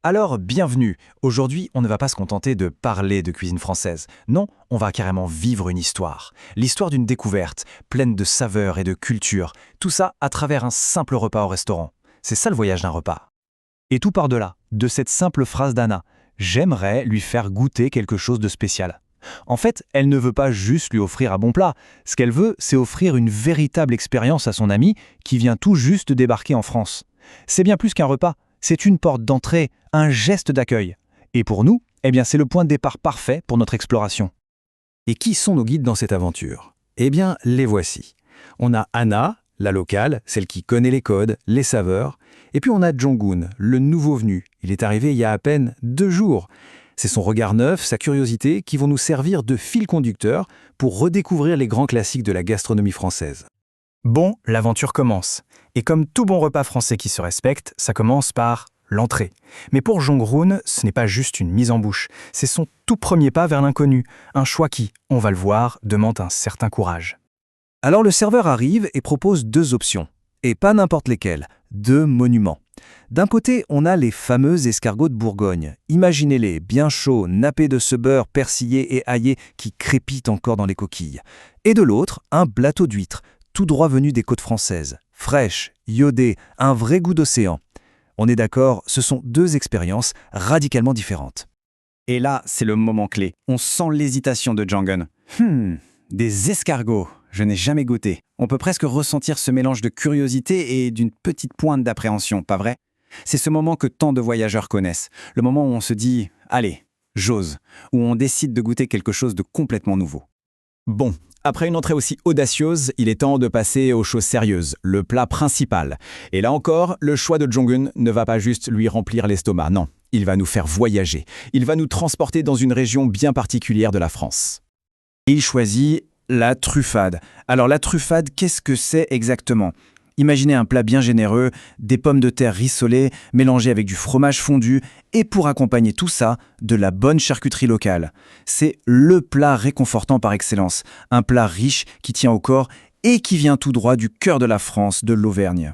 Alors, bienvenue. Aujourd'hui, on ne va pas se contenter de parler de cuisine française. Non, on va carrément vivre une histoire. L'histoire d'une découverte, pleine de saveurs et de culture. Tout ça à travers un simple repas au restaurant. C'est ça le voyage d'un repas. Et tout part de là, de cette simple phrase d'Anna. J'aimerais lui faire goûter quelque chose de spécial. En fait, elle ne veut pas juste lui offrir un bon plat. Ce qu'elle veut, c'est offrir une véritable expérience à son ami qui vient tout juste de débarquer en France. C'est bien plus qu'un repas. C'est une porte d'entrée, un geste d'accueil. Et pour nous, c'est le point de départ parfait pour notre exploration. Et qui sont nos guides dans cette aventure? Les voici. On a Anna, la locale, celle qui connaît les codes, les saveurs. Et puis on a Jong-un, le nouveau venu. Il est arrivé il y a à peine 2 jours. C'est son regard neuf, sa curiosité qui vont nous servir de fil conducteur pour redécouvrir les grands classiques de la gastronomie française. Bon, l'aventure commence. Et comme tout bon repas français qui se respecte, ça commence par l'entrée. Mais pour Jong-un, ce n'est pas juste une mise en bouche. C'est son tout premier pas vers l'inconnu. Un choix qui, on va le voir, demande un certain courage. Alors le serveur arrive et propose 2 options. Et pas n'importe lesquelles, 2 monuments. D'un côté, on a les fameux escargots de Bourgogne. Imaginez-les, bien chauds, nappés de ce beurre persillé et aillé qui crépite encore dans les coquilles. Et de l'autre, un plateau d'huîtres, tout droit venu des côtes françaises. Fraîche, iodée, un vrai goût d'océan. On est d'accord, ce sont 2 expériences radicalement différentes. Et là, c'est le moment clé. On sent l'hésitation de Jong-un. Des escargots, je n'ai jamais goûté. On peut presque ressentir ce mélange de curiosité et d'une petite pointe d'appréhension, pas vrai? C'est ce moment que tant de voyageurs connaissent. Le moment où on se dit « Allez, j'ose », où on décide de goûter quelque chose de complètement nouveau. Bon, après une entrée aussi audacieuse, il est temps de passer aux choses sérieuses, le plat principal. Et là encore, le choix de Jong-un ne va pas juste lui remplir l'estomac, non. Il va nous faire voyager. Il va nous transporter dans une région bien particulière de la France. Il choisit la truffade. Alors la truffade, qu'est-ce que c'est exactement? Imaginez un plat bien généreux, des pommes de terre rissolées, mélangées avec du fromage fondu, et pour accompagner tout ça, de la bonne charcuterie locale. C'est le plat réconfortant par excellence, un plat riche qui tient au corps et qui vient tout droit du cœur de la France, de l'Auvergne.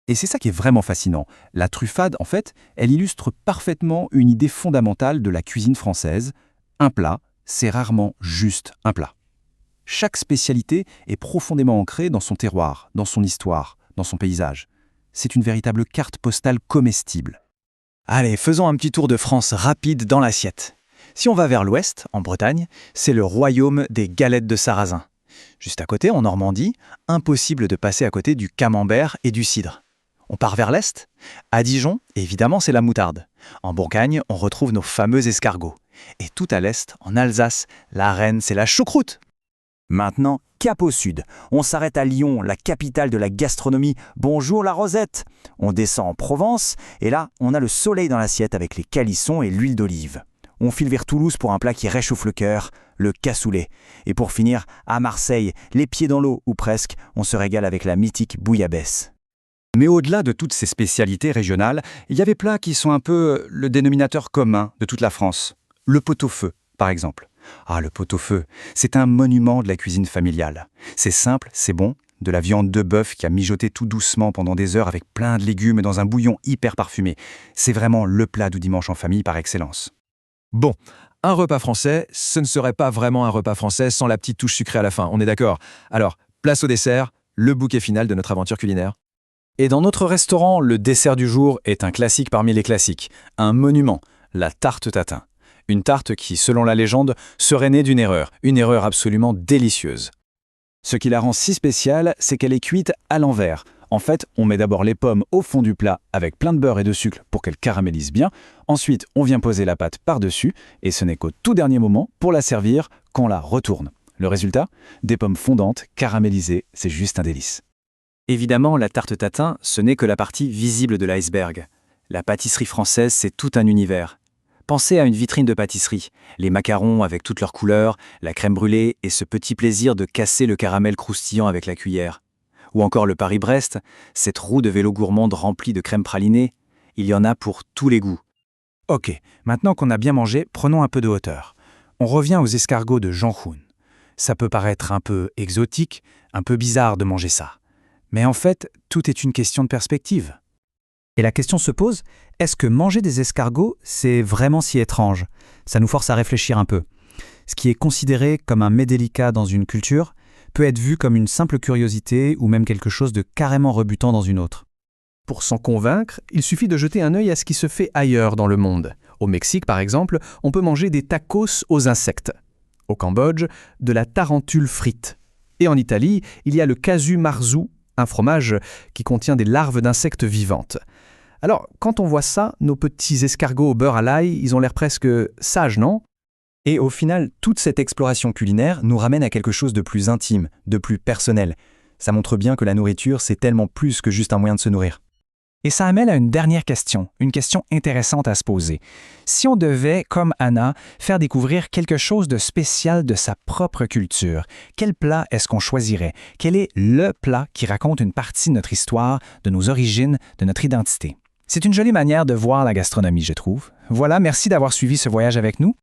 Et c'est ça qui est vraiment fascinant. La truffade, en fait, elle illustre parfaitement une idée fondamentale de la cuisine française. Un plat, c'est rarement juste un plat. Chaque spécialité est profondément ancrée dans son terroir, dans son histoire, dans son paysage. C'est une véritable carte postale comestible. Allez, faisons un petit tour de France rapide dans l'assiette. Si on va vers l'ouest, en Bretagne, c'est le royaume des galettes de sarrasin. Juste à côté, en Normandie, impossible de passer à côté du camembert et du cidre. On part vers l'est. À Dijon, évidemment, c'est la moutarde. En Bourgogne, on retrouve nos fameux escargots. Et tout à l'est, en Alsace, la reine, c'est la choucroute. Maintenant, cap au sud. On s'arrête à Lyon, la capitale de la gastronomie. Bonjour la Rosette. On descend en Provence et là, on a le soleil dans l'assiette avec les calissons et l'huile d'olive. On file vers Toulouse pour un plat qui réchauffe le cœur, le cassoulet. Et pour finir, à Marseille, les pieds dans l'eau ou presque, on se régale avec la mythique bouillabaisse. Mais au-delà de toutes ces spécialités régionales, il y a des plats qui sont un peu le dénominateur commun de toute la France. Le pot-au-feu, par exemple. Ah, le pot-au-feu, c'est un monument de la cuisine familiale. C'est simple, c'est bon, de la viande de bœuf qui a mijoté tout doucement pendant des heures avec plein de légumes dans un bouillon hyper parfumé. C'est vraiment le plat du dimanche en famille par excellence. Bon, un repas français, ce ne serait pas vraiment un repas français sans la petite touche sucrée à la fin, on est d'accord? Alors, place au dessert, le bouquet final de notre aventure culinaire. Et dans notre restaurant, le dessert du jour est un classique parmi les classiques, un monument, la tarte tatin. Une tarte qui, selon la légende, serait née d'une erreur absolument délicieuse. Ce qui la rend si spéciale, c'est qu'elle est cuite à l'envers. En fait, on met d'abord les pommes au fond du plat avec plein de beurre et de sucre pour qu'elles caramélisent bien. Ensuite, on vient poser la pâte par-dessus et ce n'est qu'au tout dernier moment, pour la servir, qu'on la retourne. Le résultat? Des pommes fondantes, caramélisées, c'est juste un délice. Évidemment, la tarte tatin, ce n'est que la partie visible de l'iceberg. La pâtisserie française, c'est tout un univers. Pensez à une vitrine de pâtisserie, les macarons avec toutes leurs couleurs, la crème brûlée et ce petit plaisir de casser le caramel croustillant avec la cuillère. Ou encore le Paris-Brest, cette roue de vélo gourmande remplie de crème pralinée. Il y en a pour tous les goûts. Ok, maintenant qu'on a bien mangé, prenons un peu de hauteur. On revient aux escargots de Jong-un. Ça peut paraître un peu exotique, un peu bizarre de manger ça. Mais en fait, tout est une question de perspective. Et la question se pose, est-ce que manger des escargots, c'est vraiment si étrange? Ça nous force à réfléchir un peu. Ce qui est considéré comme un mets délicat dans une culture peut être vu comme une simple curiosité ou même quelque chose de carrément rebutant dans une autre. Pour s'en convaincre, il suffit de jeter un œil à ce qui se fait ailleurs dans le monde. Au Mexique, par exemple, on peut manger des tacos aux insectes. Au Cambodge, de la tarentule frite. Et en Italie, il y a le casu marzu, un fromage qui contient des larves d'insectes vivantes. Alors, quand on voit ça, nos petits escargots au beurre à l'ail, ils ont l'air presque sages, non? Et au final, toute cette exploration culinaire nous ramène à quelque chose de plus intime, de plus personnel. Ça montre bien que la nourriture, c'est tellement plus que juste un moyen de se nourrir. Et ça amène à une dernière question, une question intéressante à se poser. Si on devait, comme Anna, faire découvrir quelque chose de spécial de sa propre culture, quel plat est-ce qu'on choisirait? Quel est le plat qui raconte une partie de notre histoire, de nos origines, de notre identité? C'est une jolie manière de voir la gastronomie, je trouve. Voilà, merci d'avoir suivi ce voyage avec nous.